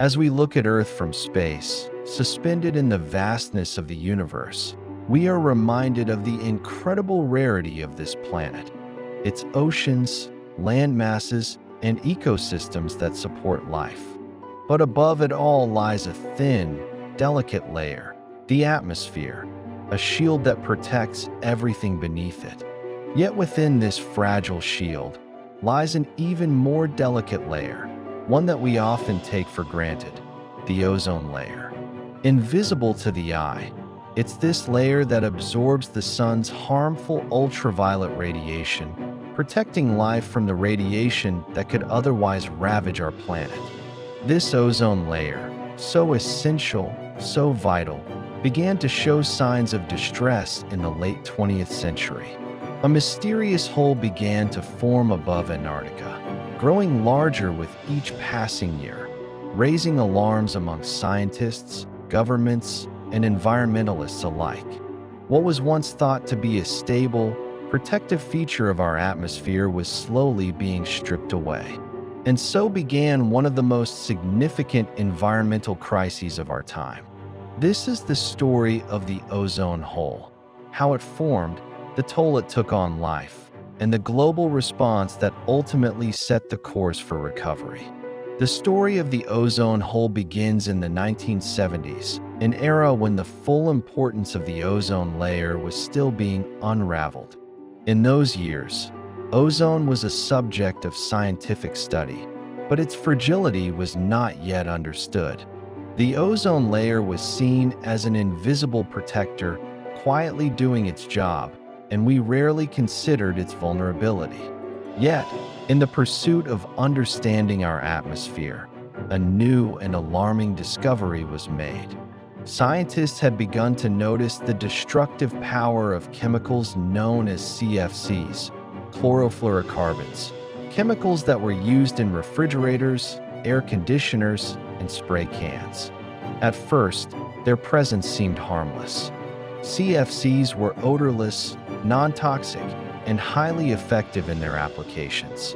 As we look at Earth from space, suspended in the vastness of the universe, we are reminded of the incredible rarity of this planet, its oceans, land masses, and ecosystems that support life. But above it all lies a thin, delicate layer, the atmosphere, a shield that protects everything beneath it. Yet within this fragile shield lies an even more delicate layer, one that we often take for granted, the ozone layer. Invisible to the eye, it's this layer that absorbs the sun's harmful ultraviolet radiation, protecting life from the radiation that could otherwise ravage our planet. This ozone layer, so essential, so vital, began to show signs of distress in the late 20th century. A mysterious hole began to form above Antarctica, growing larger with each passing year, raising alarms among scientists, governments, and environmentalists alike. What was once thought to be a stable, protective feature of our atmosphere was slowly being stripped away. And so began one of the most significant environmental crises of our time. This is the story of the ozone hole, how it formed, the toll it took on life, and the global response that ultimately set the course for recovery. The story of the ozone hole begins in the 1970s, an era when the full importance of the ozone layer was still being unraveled. In those years, ozone was a subject of scientific study, but its fragility was not yet understood. The ozone layer was seen as an invisible protector, quietly doing its job, and we rarely considered its vulnerability. Yet, in the pursuit of understanding our atmosphere, a new and alarming discovery was made. Scientists had begun to notice the destructive power of chemicals known as CFCs, chlorofluorocarbons, chemicals that were used in refrigerators, air conditioners, and spray cans. At first, their presence seemed harmless. CFCs were odorless, non-toxic, and highly effective in their applications.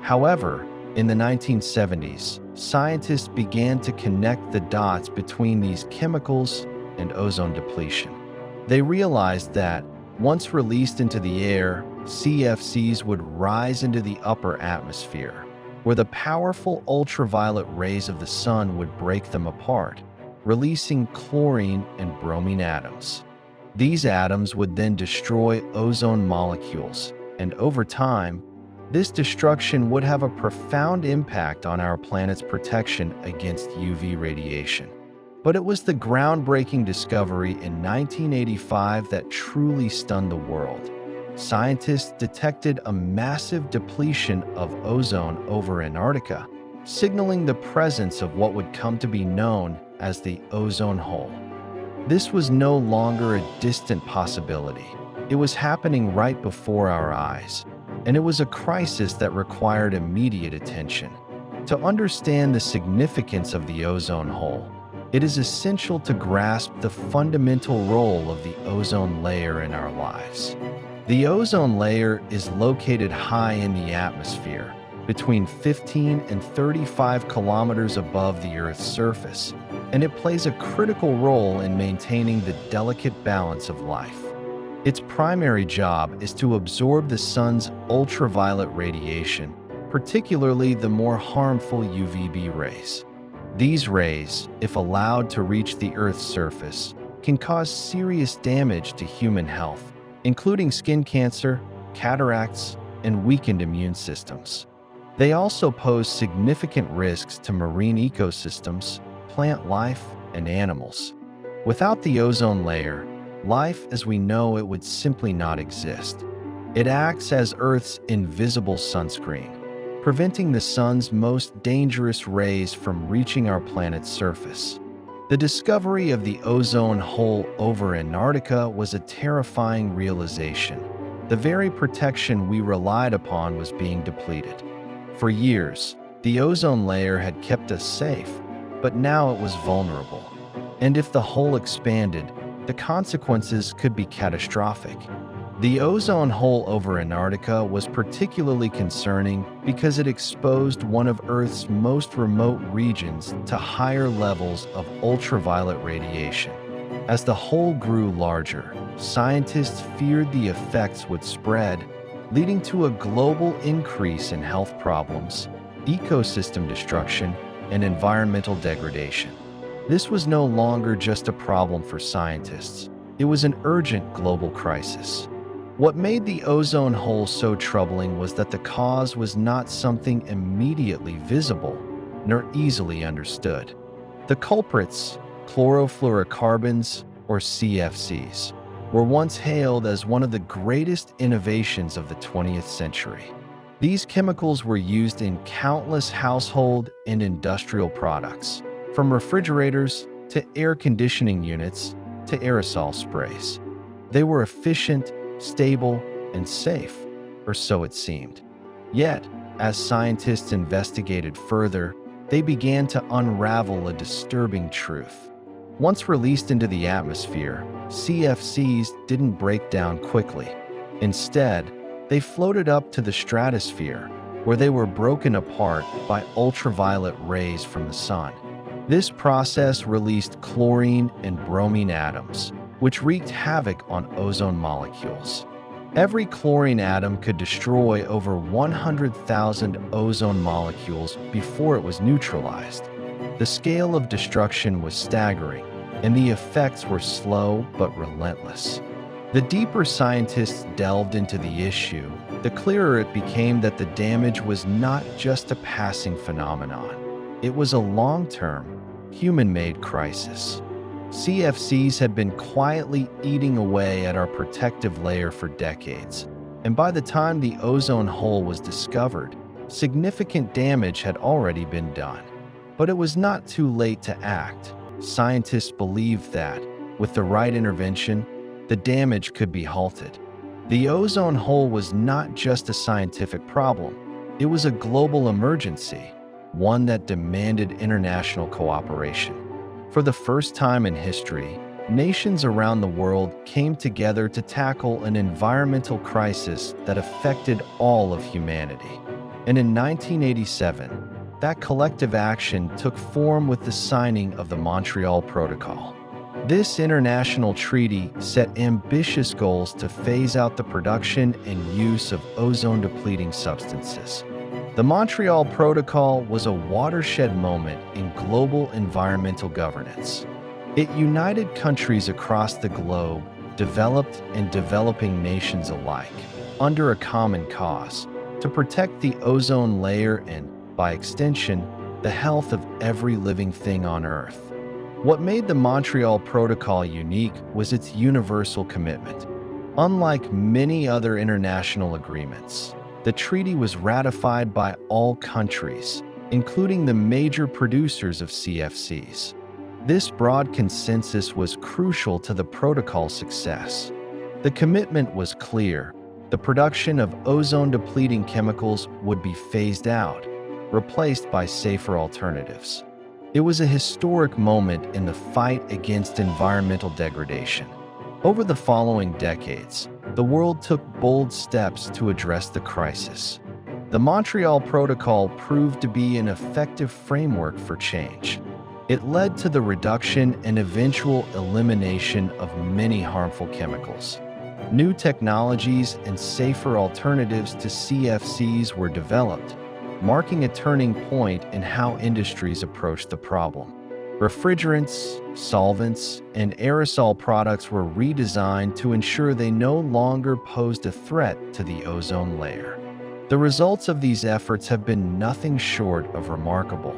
However, in the 1970s, scientists began to connect the dots between these chemicals and ozone depletion. They realized that, once released into the air, CFCs would rise into the upper atmosphere, where the powerful ultraviolet rays of the sun would break them apart, releasing chlorine and bromine atoms. These atoms would then destroy ozone molecules, and over time, this destruction would have a profound impact on our planet's protection against UV radiation. But it was the groundbreaking discovery in 1985 that truly stunned the world. Scientists detected a massive depletion of ozone over Antarctica, signaling the presence of what would come to be known as the ozone hole. This was no longer a distant possibility. It was happening right before our eyes, and it was a crisis that required immediate attention. To understand the significance of the ozone hole, it is essential to grasp the fundamental role of the ozone layer in our lives. The ozone layer is located high in the atmosphere, between 15 and 35 kilometers above the Earth's surface, and it plays a critical role in maintaining the delicate balance of life. Its primary job is to absorb the sun's ultraviolet radiation, particularly the more harmful UVB rays. These rays, if allowed to reach the Earth's surface, can cause serious damage to human health, including skin cancer, cataracts, and weakened immune systems. They also pose significant risks to marine ecosystems, plant life, and animals. Without the ozone layer, life as we know it would simply not exist. It acts as Earth's invisible sunscreen, preventing the sun's most dangerous rays from reaching our planet's surface. The discovery of the ozone hole over Antarctica was a terrifying realization. The very protection we relied upon was being depleted. For years, the ozone layer had kept us safe, but now it was vulnerable. And if the hole expanded, the consequences could be catastrophic. The ozone hole over Antarctica was particularly concerning because it exposed one of Earth's most remote regions to higher levels of ultraviolet radiation. As the hole grew larger, scientists feared the effects would spread, leading to a global increase in health problems, ecosystem destruction, and environmental degradation. This was no longer just a problem for scientists. It was an urgent global crisis. What made the ozone hole so troubling was that the cause was not something immediately visible nor easily understood. The culprits, chlorofluorocarbons, or CFCs, were once hailed as one of the greatest innovations of the 20th century. These chemicals were used in countless household and industrial products, from refrigerators to air conditioning units to aerosol sprays. They were efficient, stable, and safe, or so it seemed. Yet, as scientists investigated further, they began to unravel a disturbing truth. Once released into the atmosphere, CFCs didn't break down quickly. Instead, they floated up to the stratosphere, where they were broken apart by ultraviolet rays from the sun. This process released chlorine and bromine atoms, which wreaked havoc on ozone molecules. Every chlorine atom could destroy over 100,000 ozone molecules before it was neutralized. The scale of destruction was staggering, and the effects were slow but relentless. The deeper scientists delved into the issue, the clearer it became that the damage was not just a passing phenomenon. It was a long-term, human-made crisis. CFCs had been quietly eating away at our protective layer for decades, and by the time the ozone hole was discovered, significant damage had already been done. But it was not too late to act. Scientists believed that, with the right intervention, the damage could be halted. The ozone hole was not just a scientific problem, it was a global emergency, one that demanded international cooperation. For the first time in history, nations around the world came together to tackle an environmental crisis that affected all of humanity. And in 1987, that collective action took form with the signing of the Montreal Protocol. This international treaty set ambitious goals to phase out the production and use of ozone-depleting substances. The Montreal Protocol was a watershed moment in global environmental governance. It united countries across the globe, developed and developing nations alike, under a common cause, to protect the ozone layer and, by extension, the health of every living thing on Earth. What made the Montreal Protocol unique was its universal commitment. Unlike many other international agreements, the treaty was ratified by all countries, including the major producers of CFCs. This broad consensus was crucial to the protocol's success. The commitment was clear. The production of ozone-depleting chemicals would be phased out, replaced by safer alternatives. It was a historic moment in the fight against environmental degradation. Over the following decades, the world took bold steps to address the crisis. The Montreal Protocol proved to be an effective framework for change. It led to the reduction and eventual elimination of many harmful chemicals. New technologies and safer alternatives to CFCs were developed, marking a turning point in how industries approach the problem. Refrigerants, solvents, and aerosol products were redesigned to ensure they no longer posed a threat to the ozone layer. The results of these efforts have been nothing short of remarkable.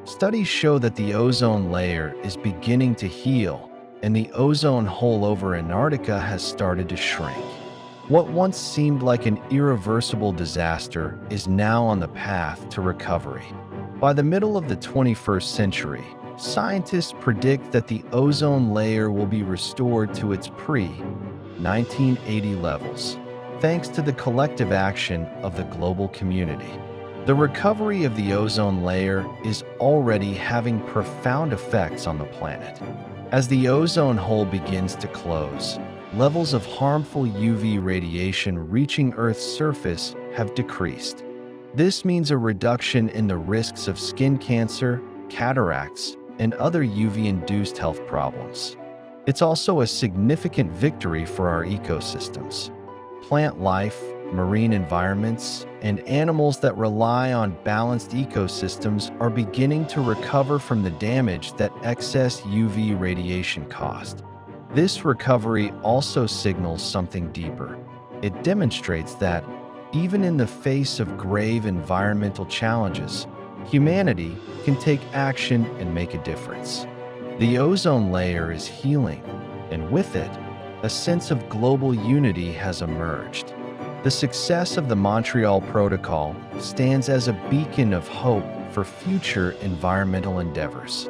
Studies show that the ozone layer is beginning to heal, and the ozone hole over Antarctica has started to shrink. What once seemed like an irreversible disaster is now on the path to recovery. By the middle of the 21st century, scientists predict that the ozone layer will be restored to its pre-1980 levels, thanks to the collective action of the global community. The recovery of the ozone layer is already having profound effects on the planet. As the ozone hole begins to close, levels of harmful UV radiation reaching Earth's surface have decreased. This means a reduction in the risks of skin cancer, cataracts, and other UV-induced health problems. It's also a significant victory for our ecosystems. Plant life, marine environments, and animals that rely on balanced ecosystems are beginning to recover from the damage that excess UV radiation caused. This recovery also signals something deeper. It demonstrates that, even in the face of grave environmental challenges, humanity can take action and make a difference. The ozone layer is healing, and with it, a sense of global unity has emerged. The success of the Montreal Protocol stands as a beacon of hope for future environmental endeavors.